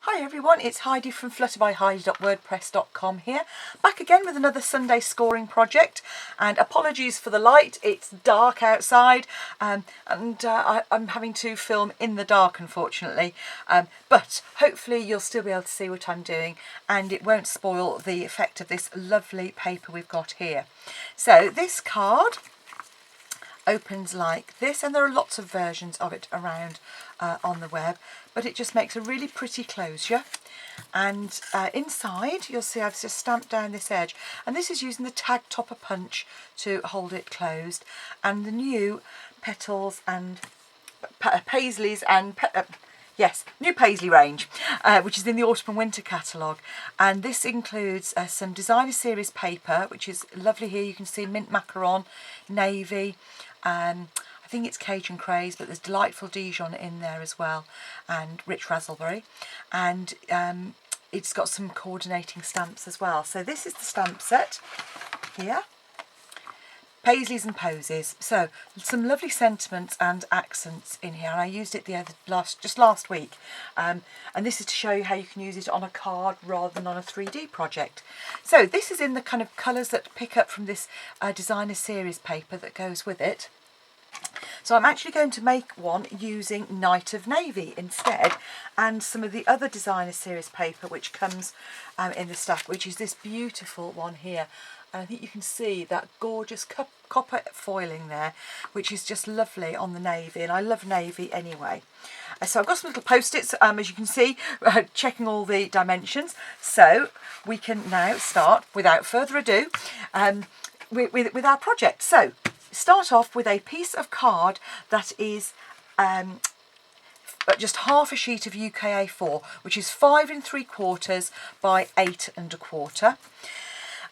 Hi everyone, it's Heidi from flutterbyheidi.wordpress.com here, back again with another Sunday scoring project, and apologies for the light, it's dark outside I'm having to film in the dark unfortunately, but hopefully you'll still be able to see what I'm doing and it won't spoil the effect of this lovely paper we've got here. So this card opens like this, and there are lots of versions of it around on the web, but it just makes a really pretty closure. And inside you'll see I've just stamped down this edge, and this is using the tag topper punch to hold it closed, and the new petals and paisleys and new paisley range, which is in the autumn and winter catalogue, and this includes some designer series paper, which is lovely. Here you can see mint macaron, navy, I think it's Cajun Craze, but there's delightful Dijon in there as well, and rich raspberry, and it's got some coordinating stamps as well. So this is the stamp set here. Paisleys and posies, so some lovely sentiments and accents in here, and I used it just last week, and this is to show you how you can use it on a card rather than on a 3D project. So this is in the kind of colours that pick up from this designer series paper that goes with it. So I'm actually going to make one using Night of Navy instead, and some of the other designer series paper which comes in the stack, which is this beautiful one here. And I think you can see that gorgeous copper foiling there, which is just lovely on the navy, and I love navy anyway. So I've got some little post-its, as you can see, checking all the dimensions. So we can now start, without further ado, with our project. So start off with a piece of card that is just half a sheet of UK A4, which is 5 3/4 by 8 1/4.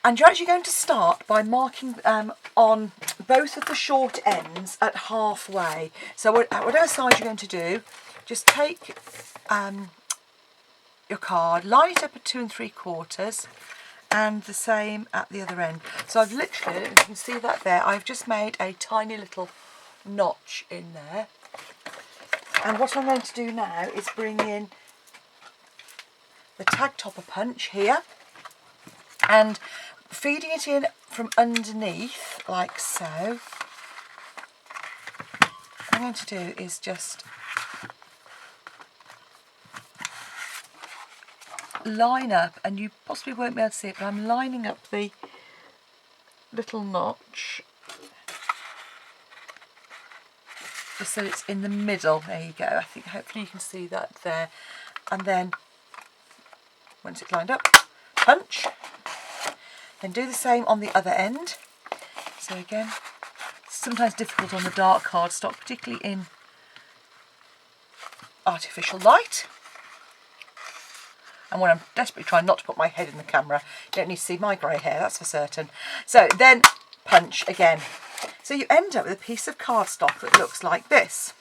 And you're actually going to start by marking on both of the short ends at halfway. So whatever size you're going to do, just take your card, line it up at 2 3/4, and the same at the other end. So I've literally, you can see that there, I've just made a tiny little notch in there. And what I'm going to do now is bring in the tag topper punch here, and feeding it in from underneath like so. What I'm going to do is just line up, and you possibly won't be able to see it, but I'm lining up the little notch just so it's in the middle. There you go. I think hopefully you can see that there. And then once it's lined up, punch. Then do the same on the other end. So again, it's sometimes difficult on the dark cardstock, particularly in artificial light. And when I'm desperately trying not to put my head in the camera, you don't need to see my grey hair, that's for certain. So then punch again. So you end up with a piece of cardstock that looks like this.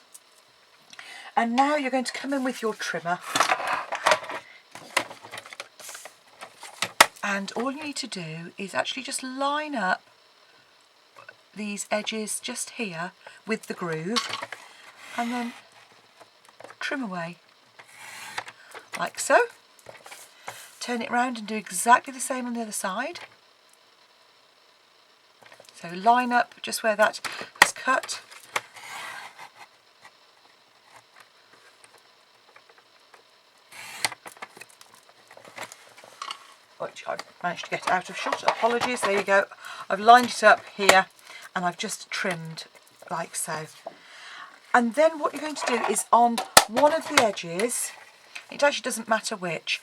And now you're going to come in with your trimmer. And all you need to do is actually just line up these edges just here with the groove, and then trim away like so. Turn it round and do exactly the same on the other side. So line up just where that is cut. Which I've managed to get out of shot, apologies, there you go. I've lined it up here and I've just trimmed like so. And then what you're going to do is on one of the edges, it actually doesn't matter which,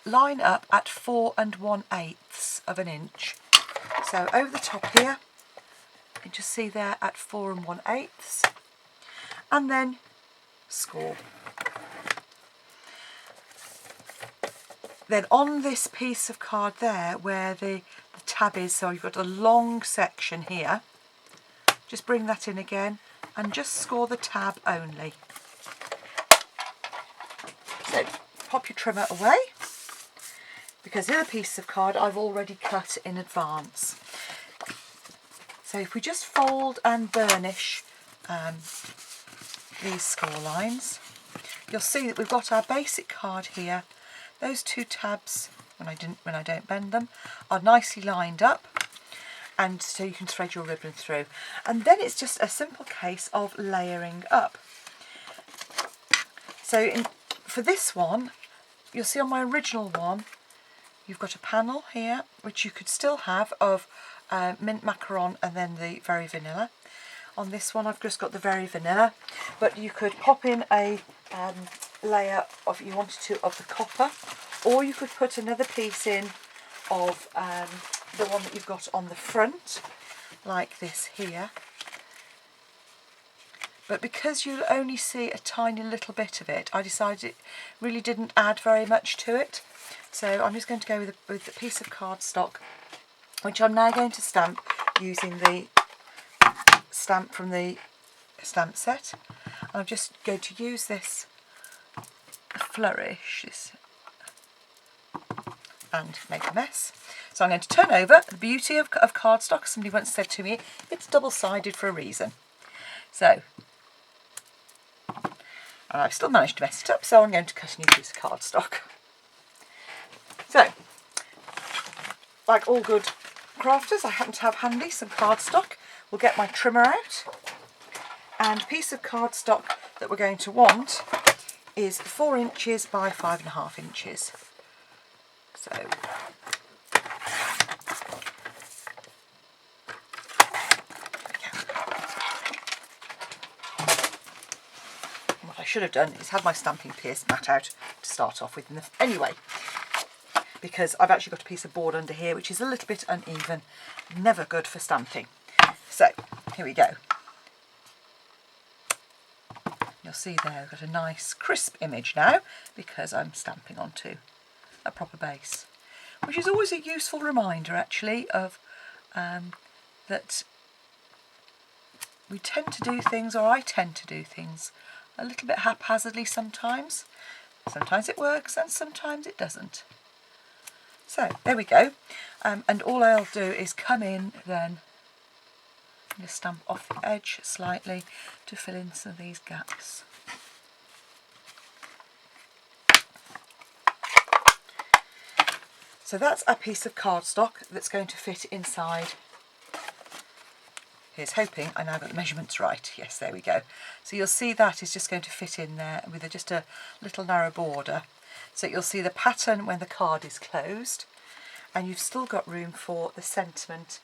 line up at 4 1/8 of an inch. So over the top here, you can just see there at 4 1/8, and then score. Then on this piece of card there where the tab is, so you've got a long section here, just bring that in again and just score the tab only. So pop your trimmer away, because the other piece of card I've already cut in advance. So if we just fold and burnish these score lines, you'll see that we've got our basic card here. Those two tabs, when I don't bend them, are nicely lined up, and so you can thread your ribbon through. And then it's just a simple case of layering up. So for this one, you'll see on my original one, you've got a panel here, which you could still have of mint macaron and then the very vanilla. On this one I've just got the very vanilla, but you could pop in a layer of, if you wanted to, of the copper, or you could put another piece in of the one that you've got on the front, like this here. But because you'll only see a tiny little bit of it, I decided it really didn't add very much to it. So I'm just going to go with a piece of cardstock, which I'm now going to stamp using the stamp from the stamp set. And I'm just going to use this flourish and make a mess. So I'm going to turn over. The beauty of cardstock, somebody once said to me, it's double-sided for a reason. So, and I've still managed to mess it up, so I'm going to cut a new piece of cardstock. So, like all good crafters, I happen to have handy some cardstock. We'll get my trimmer out, and a piece of cardstock that we're going to want is 4 inches by 5.5 inches. So, what I should have done is had my stamping pierce mat out to start off with. Anyway, because I've actually got a piece of board under here which is a little bit uneven, never good for stamping. So here we go. You'll see there I've got a nice crisp image now because I'm stamping onto a proper base, which is always a useful reminder actually of that we tend to do things, or I tend to do things, a little bit haphazardly sometimes. Sometimes it works and sometimes it doesn't. So there we go, and all I'll do is come in then and just stamp off the edge slightly to fill in some of these gaps. So that's a piece of cardstock that's going to fit inside. Here's hoping I now got the measurements right. Yes, there we go. So you'll see that is just going to fit in there with just a little narrow border. So you'll see the pattern when the card is closed, and you've still got room for the sentiment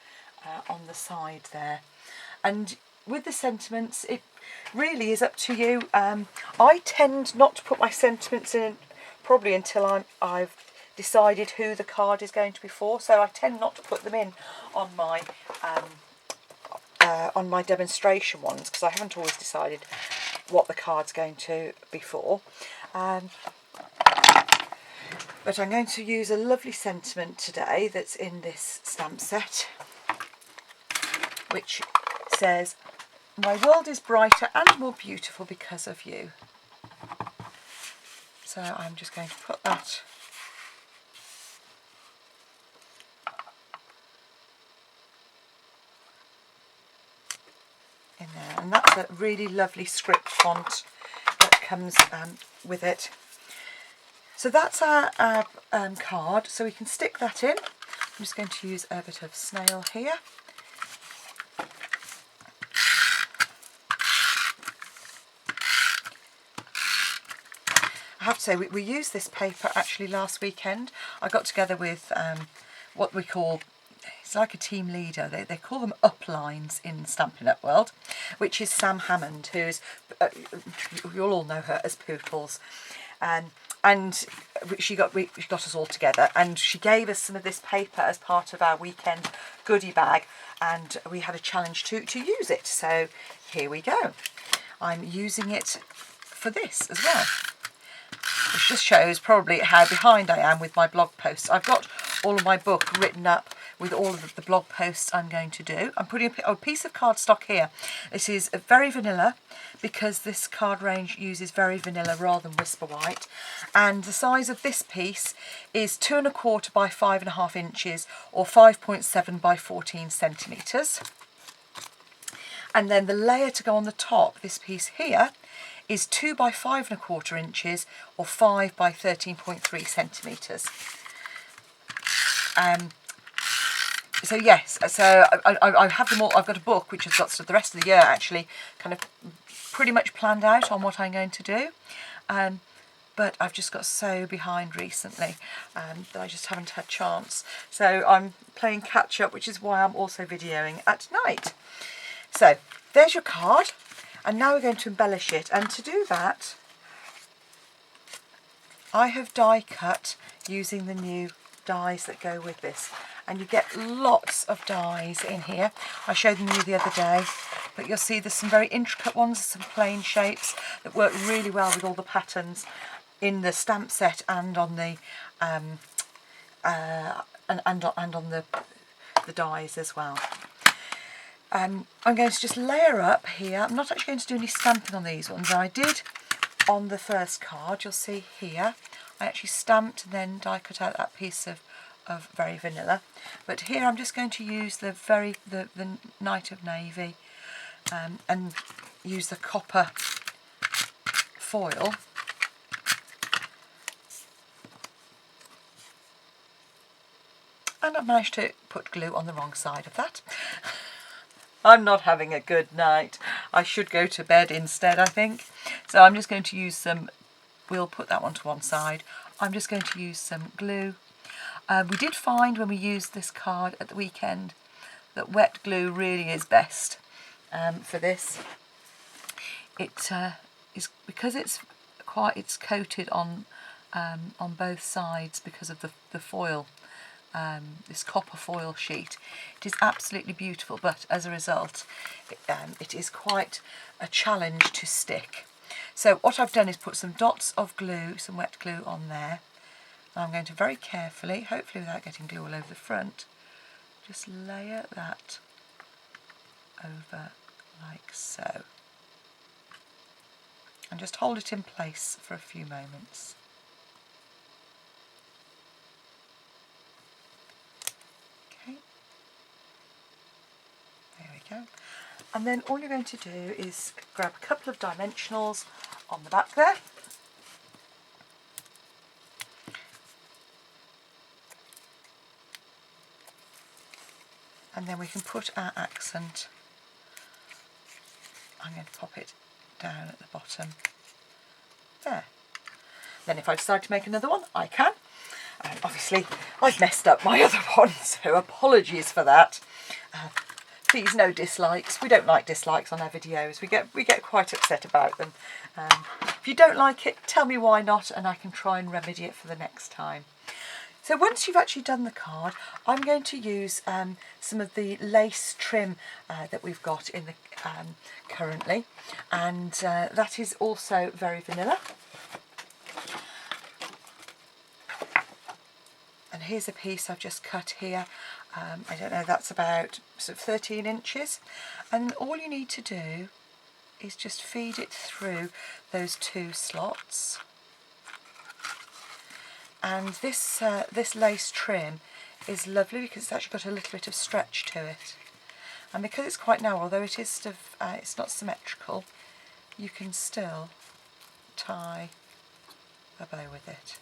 on the side there. And with the sentiments, it really is up to you. I tend not to put my sentiments in probably until I've decided who the card is going to be for, so I tend not to put them in on my demonstration ones because I haven't always decided what the card's going to be for. But I'm going to use a lovely sentiment today that's in this stamp set, which says, "My world is brighter and more beautiful because of you." So I'm just going to put that in there, and that's a really lovely script font that comes with it. So that's our card, so we can stick that in. I'm just going to use a bit of snail here. I have to say, we used this paper actually last weekend. I got together with what we call, it's like a team leader, they call them uplines in Stampin' Up world, which is Sam Hammond, who's, you'll all know her as Pootles. And she got us all together, and she gave us some of this paper as part of our weekend goodie bag, and we had a challenge to use it. So here we go. I'm using it for this as well, which just shows probably how behind I am with my blog posts. I've got all of my book written up with all of the blog posts I'm going to do. I'm putting a piece of cardstock here. This is very vanilla because this card range uses very vanilla rather than Whisper White. And the size of this piece is 2 1/4 by 5.5 inches or 5.7 by 14 centimetres. And then the layer to go on the top, this piece here, is 2 by 5¼ inches or 5 by 13.3 centimetres. So yes, so I have them all. I've got a book which has got the rest of the year actually kind of pretty much planned out on what I'm going to do. But I've just got so behind recently that I just haven't had chance. So I'm playing catch up, which is why I'm also videoing at night. So there's your card, and now we're going to embellish it. And to do that, I have die cut using the new dies that go with this. And you get lots of dies in here. I showed them you the other day, but you'll see there's some very intricate ones, some plain shapes that work really well with all the patterns in the stamp set and on the and on the dies as well. I'm going to just layer up here. I'm not actually going to do any stamping on these ones. I did on the first card. You'll see here I actually stamped and then die cut out that piece of very vanilla, but here I'm just going to use the Night of Navy and use the copper foil and I've managed to put glue on the wrong side of that. I'm not having a good night. I should go to bed instead, I think. So I'm just going to use some, we'll put that one to one side. I'm just going to use some glue. We did find when we used this card at the weekend that wet glue really is best for this. It is because it's coated on both sides because of the foil, this copper foil sheet. It is absolutely beautiful, but as a result, it is quite a challenge to stick. So what I've done is put some dots of glue, some wet glue on there. I'm going to very carefully, hopefully without getting glue all over the front, just layer that over like so. And just hold it in place for a few moments. Okay. There we go. And then all you're going to do is grab a couple of dimensionals on the back there. And then we can put our accent. I'm going to pop it down at the bottom. There. Then if I decide to make another one, I can. And obviously I've messed up my other one, so apologies for that. Please no dislikes. We don't like dislikes on our videos. We get quite upset about them. If you don't like it, tell me why not, and I can try and remedy it for the next time. So once you've actually done the card, I'm going to use some of the lace trim that we've got in the currently, and that is also very vanilla. And here's a piece I've just cut here. I don't know, that's about sort of 13 inches. And all you need to do is just feed it through those two slots. And this lace trim is lovely because it's actually got a little bit of stretch to it. And because it's quite narrow, although it is sort of, it's not symmetrical, you can still tie a bow with it.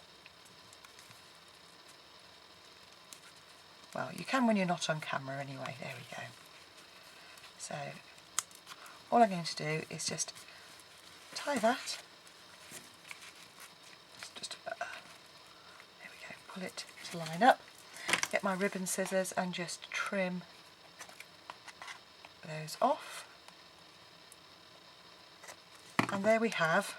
Well, you can when you're not on camera anyway. There we go. So all I'm going to do is just tie that. There we go. Pull it to line up. Get my ribbon scissors and just trim those off. And there we have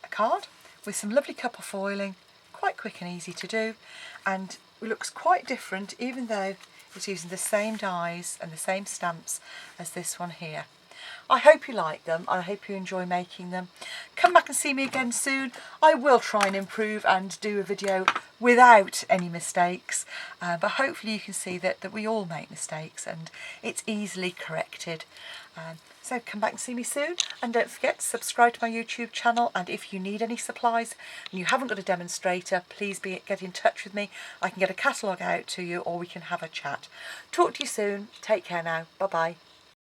a card with some lovely copper foiling. Quite quick and easy to do, and it looks quite different even though it's using the same dies and the same stamps as this one here. I hope you like them. I hope you enjoy making them. Come back and see me again soon. I will try and improve and do a video without any mistakes, but hopefully you can see that we all make mistakes and it's easily corrected. So come back and see me soon, and don't forget to subscribe to my YouTube channel, and if you need any supplies and you haven't got a demonstrator, please get in touch with me. I can get a catalogue out to you or we can have a chat. Talk to you soon. Take care now. Bye bye.